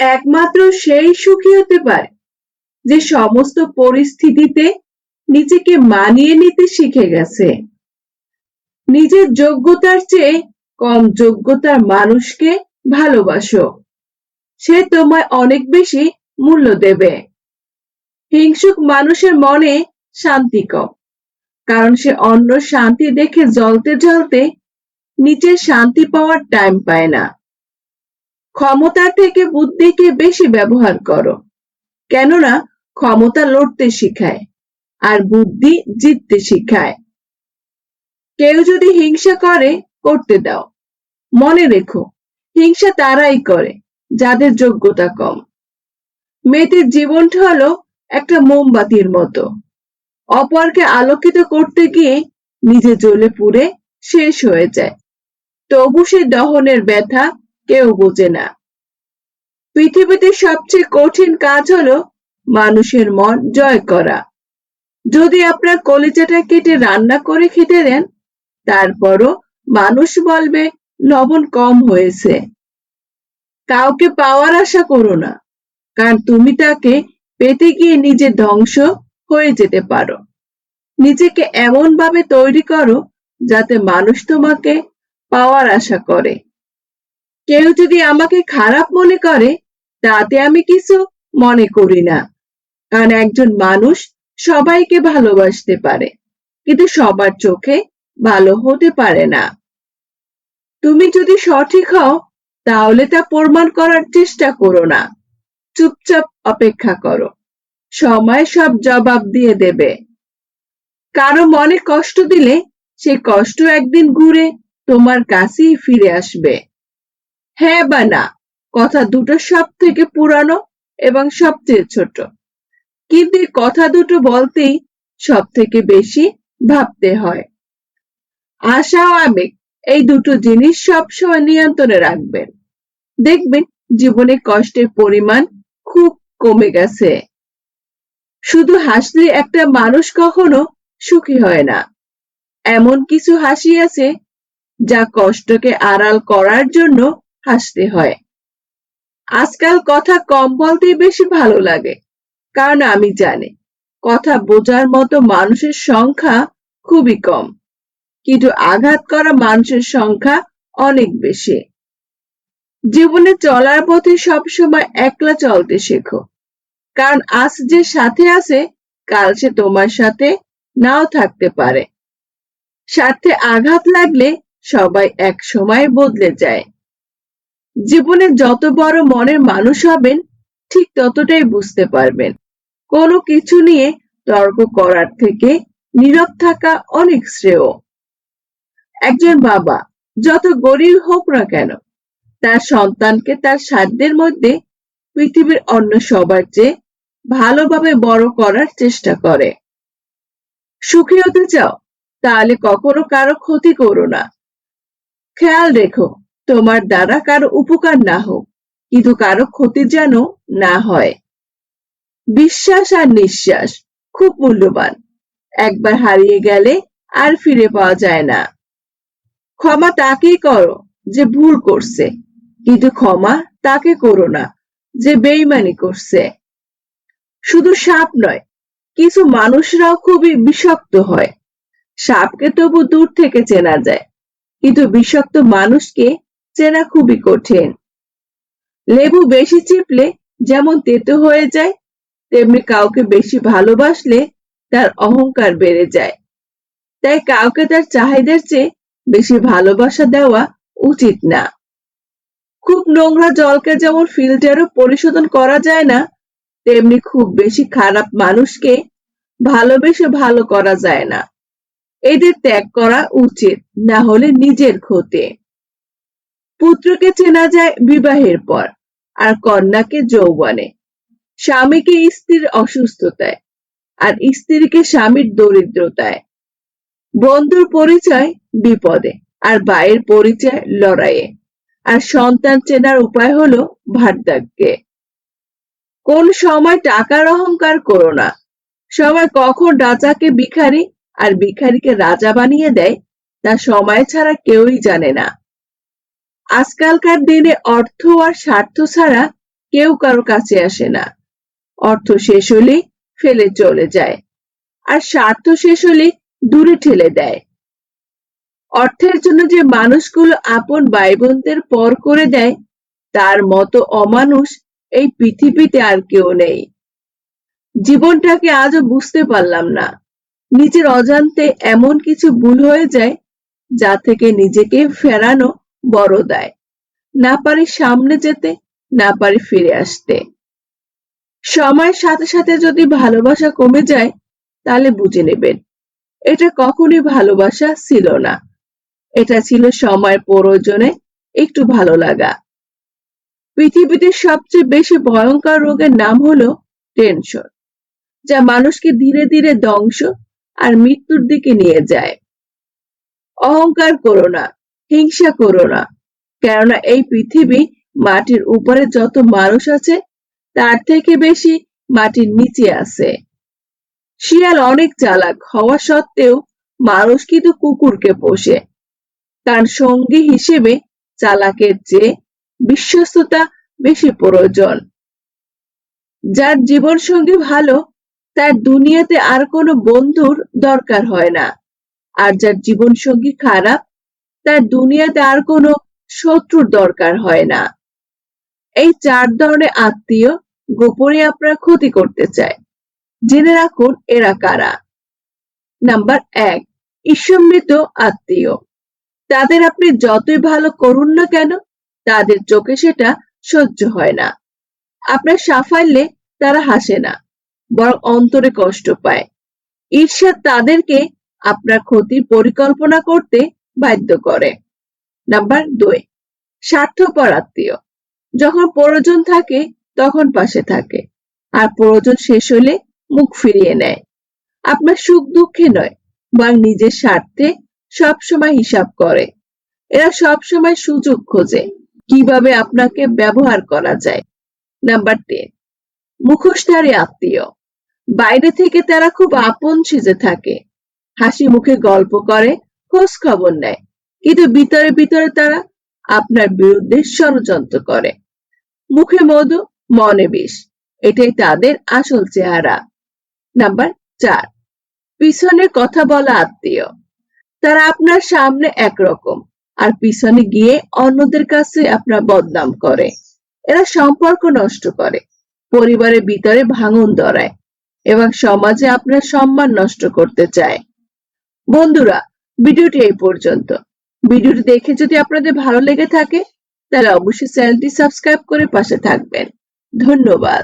একমাত্র সেই সুখী হতে পারে যে সমস্ত পরিস্থিতিতে নিজেকে মানিয়ে নিতে শিখে গেছে। নিজের যোগ্যতার চেয়ে কম যোগ্যতার মানুষকে ভালোবাসো, সে তোমায় অনেক বেশি মূল্য দেবে। হিংসুক মানুষের মনে শান্তি কম, কারণ সে অন্য শান্তি দেখে জ্বলতে জ্বলতে নিজের শান্তি পাওয়ার টাইম পায় না। ক্ষমতার থেকে বুদ্ধিকে বেশি ব্যবহার করো, কেননা ক্ষমতা লড়তে শিখায় আর বুদ্ধি জিততে শিখায়। কেউ যদি হিংসা করে, করতে দাও। মনে রেখো, হিংসা তারাই করে যাদের যোগ্যতা কম। মেয়েদের জীবনটা হলো একটা মোমবাতির মতো, অপরকে আলোকিত করতে গিয়ে নিজে জ্বলে পুড়ে শেষ হয়ে যায়, তবু সে দহনের ব্যথা কেউ বোঝে না। পৃথিবীতে সবচেয়ে কঠিন কাজ হলো মানুষের মন জয় করা। যদি আপনার কলিজাটা কেটে রান্না করে খেতে দেন, তারপরও মানুষ বলবে লবণ কম হয়েছে। কাউকে পাওয়ার আশা করো না, কারণ তুমি তাকে পেতে গিয়ে নিজে ধ্বংস হয়ে যেতে পারো। নিজেকে এমন ভাবে তৈরি করো যাতে মানুষ তোমাকে পাওয়ার আশা করে। কেউ যদি আমাকে খারাপ মনে করে, তাতে আমি কিছু মনে করি না, কারণ একজন মানুষ সবাইকে ভালোবাসতে পারে, কিন্তু সবার চোখে ভালো হতে পারে না। তুমি যদি সঠিক হও, তাহলে তা প্রমাণ করার চেষ্টা করো না। চুপচাপ অপেক্ষা করো, সময় সব জবাব দিয়ে দেবে। কারো মনে কষ্ট দিলে সে কষ্ট একদিন ঘুরে তোমার কাছেই ফিরে আসবে। হ্যাঁ বা না কথা দুটো সব থেকে পুরানো এবং সবচেয়ে ছোট, কিন্তু এই কথা দুটো বলতেই সব থেকে বেশি ভাবতে হয়। আশা ও আবেগ, এই দুটো জিনিস সবসময় নিয়ন্ত্রণে রাখবেন। দেখবেন জীবনে কষ্টের পরিমাণ খুব কমে গেছে। শুধু হাসলে একটা মানুষ কখনো সুখী হয় না। এমন কিছু হাসি আছে যা কষ্টকে আড়াল করার জন্য হাসতে হয়। আজকাল কথা কম বলতেই বেশি ভালো লাগে, কারণ আমি জানি কথা বোঝার মতো মানুষের সংখ্যা খুবই কম, কিন্তু আঘাত করা মানুষের সংখ্যা অনেক বেশি। জীবনে চলার পথে সবসময় একলা চলতে শেখো, কারণ আজ যে সাথে আছে, কাল সে তোমার সাথে নাও থাকতে পারে। স্বার্থে আঘাত লাগলে সবাই এক সময় বদলে যায়। জীবনে যত বড় মনের মানুষ হবেন, ঠিক ততটাই বুঝতে পারবেন কোনো কিছু নিয়ে তর্ক করার থেকে নীরব থাকা অনেক শ্রেয়। একজন বাবা যত গরিব হোক না কেন, তার সন্তানকে তার সাধ্যের মধ্যে পৃথিবীর অন্য সবার চেয়ে ভালোভাবে বড় করার চেষ্টা করে। সুখী হতে চাও, তাহলে কখনো কারো ক্ষতি করো না। খেয়াল রেখো, তোমার দ্বারা কারো উপকার না হোক, কিন্তু কারো ক্ষতি যেন না হয়। বিশ্বাস আর নিঃশ্বাস খুব মূল্যবান, একবার হারিয়ে গেলে আর ফিরে পাওয়া যায় না। ক্ষমা তাকেই করো যে ভুল করছে, কিন্তু ক্ষমা তাকে করো না যে বেইমানি করছে। শুধু সাপ নয়, কিছু মানুষরাও খুবই বিষাক্ত হয়। সাপকে তবু দূর থেকে চেনা যায়, কিন্তু বিষাক্ত মানুষকে চেনা খুবই কঠিন। লেবু বেশি চিপলে যেমন তেতো হয়ে যায়, তেমনি কাউকে বেশি ভালোবাসলে তার অহংকার বেড়ে যায়। তাই কাউকে তার চাহিদার চেয়ে বেশি ভালোবাসা দেওয়া উচিত না। খুব নোংরা জলকে যেমন ফিল্টারও পরিশোধন করা যায় না, তেমনি খুব বেশি খারাপ মানুষকে ভালোবেসে ভালো করা যায় না। এদের ত্যাগ করা উচিত, না হলে নিজের ক্ষতি। পুত্রকে চেনা যায় বিবাহের পর, আর কন্যাকে যৌবনে। স্বামীকে স্ত্রীর অসুস্থতায়, আর স্ত্রীকে স্বামীর দরিদ্রতায়। বন্ধুর পরিচয় বিপদে, আর ভাইয়ের পরিচয় লড়াইয়ে। আর সন্তান চেনার উপায় হলো ভাগ্যে। কোন সময় টাকার অহংকার করো না। সময় কখন রাজাকে ভিখারি আর ভিখারিকে রাজা বানিয়ে দেয়, তা সময় ছাড়া কেউই জানে না। আজকালকার দিনে অর্থ আর স্বার্থ ছাড়া কেউ কারো কাছে আসে না। অর্থ শেষ হলে ফেলে চলে যায়, আর স্বার্থ শেষ হলে দূরে ঠেলে দেয়। অর্থের জন্য যে মানুষগুলো আপন ভাই বোনদের পর করে দেয়, তার মতো অমানুষ এই পৃথিবীতে আর কেউ নেই। জীবনটাকে আজও বুঝতে পারলাম না। নিজের অজান্তে এমন কিছু ভুল হয়ে যায় যা থেকে নিজেকে ফেরানো বড় দায়। না পারি সামনে যেতে, না পারি ফিরে আসতে। সময়ের সাথে সাথে যদি ভালোবাসা কমে যায়, তাহলে বুঝে নেবেন এটা কখনোই ভালোবাসা ছিল না। এটা ছিল সময়ের প্রয়োজনে একটু ভালো লাগা। পৃথিবীতে সবচেয়ে বেশি ভয়ঙ্কর রোগের নাম হলো টেনশন, যা মানুষকে ধীরে ধীরে ধ্বংস আর মৃত্যুর দিকে নিয়ে যায়। অহংকার করো না, হিংসা করো না, কেননা এই পৃথিবী মাটির উপরে যত মানুষ আছে তার থেকে বেশি মাটির নিচে আছে। শিয়াল অনেক চালাক হওয়া সত্ত্বেও মানুষ কিন্তু কুকুরকে পোষে, তার সঙ্গী হিসেবে চালাকের চেয়ে বিশ্বস্ততা বেশি প্রয়োজন। যার জীবন সঙ্গী ভালো, তার দুনিয়াতে আর কোনো বন্ধুর দরকার হয় না। আর যার জীবন সঙ্গী খারাপ, তার দুনিয়াতে আর কোনো শত্রুর দরকার হয় না। এই 4 ধরনের আত্মীয় গোপনে আপনার ক্ষতি করতে চায়। জেনে রাখুন এরা কারা। নাম্বার 1, ঈর্ষান্বিত আত্মীয়। তাদের আপনি যতই ভালো করুন না কেন, তাদের চোখে সেটা সহ্য হয় না। আপনার সাফল্যে তারা হাসে না, বরং অন্তরে কষ্ট পায়। ঈর্ষা তাদেরকে আপনার ক্ষতির পরিকল্পনা করতে বাধ্য করে। নাম্বার 2, স্বার্থপর আত্মীয়। যখন প্রয়োজন থাকে তখন পাশে থাকে, আর প্রয়োজন শেষ হলে মুখ ফিরিয়ে নেয়। আপনার সুখ দুঃখে নয়, বরং নিজের স্বার্থে সবসময় হিসাব করে। এরা সবসময় সুযোগ খোঁজে কিভাবে আপনাকে ব্যবহার করা যায়। নাম্বার 3, মুখোশধারী আত্মীয়। বাইরে থেকে তারা খুব আপন সেজে থাকে, হাসি মুখে গল্প করে, খোঁজ খবর নেয়, কিন্তু ভিতরে ভিতরে তারা আপনার বিরুদ্ধে ষড়যন্ত্র করে। মুখে মধু, মনে বিষ, এটাই তাদের আসল চেহারা। নাম্বার 4, পিছনে কথা বলা আত্মীয়। তারা আপনার সামনে একরকম, আর পিছনে গিয়ে অন্যদের কাছে আপনার বদনাম করে। এরা সম্পর্ক নষ্ট করে, পরিবারের ভিতরে ভাঙন ধরায়, এবং সমাজে আপনার সম্মান নষ্ট করতে চায়। বন্ধুরা, ভিডিওটি এই পর্যন্ত। ভিডিওটি দেখে যদি আপনাদের ভালো লেগে থাকে, তাহলে অবশ্যই চ্যানেলটি সাবস্ক্রাইব করে পাশে থাকবেন। ধন্যবাদ।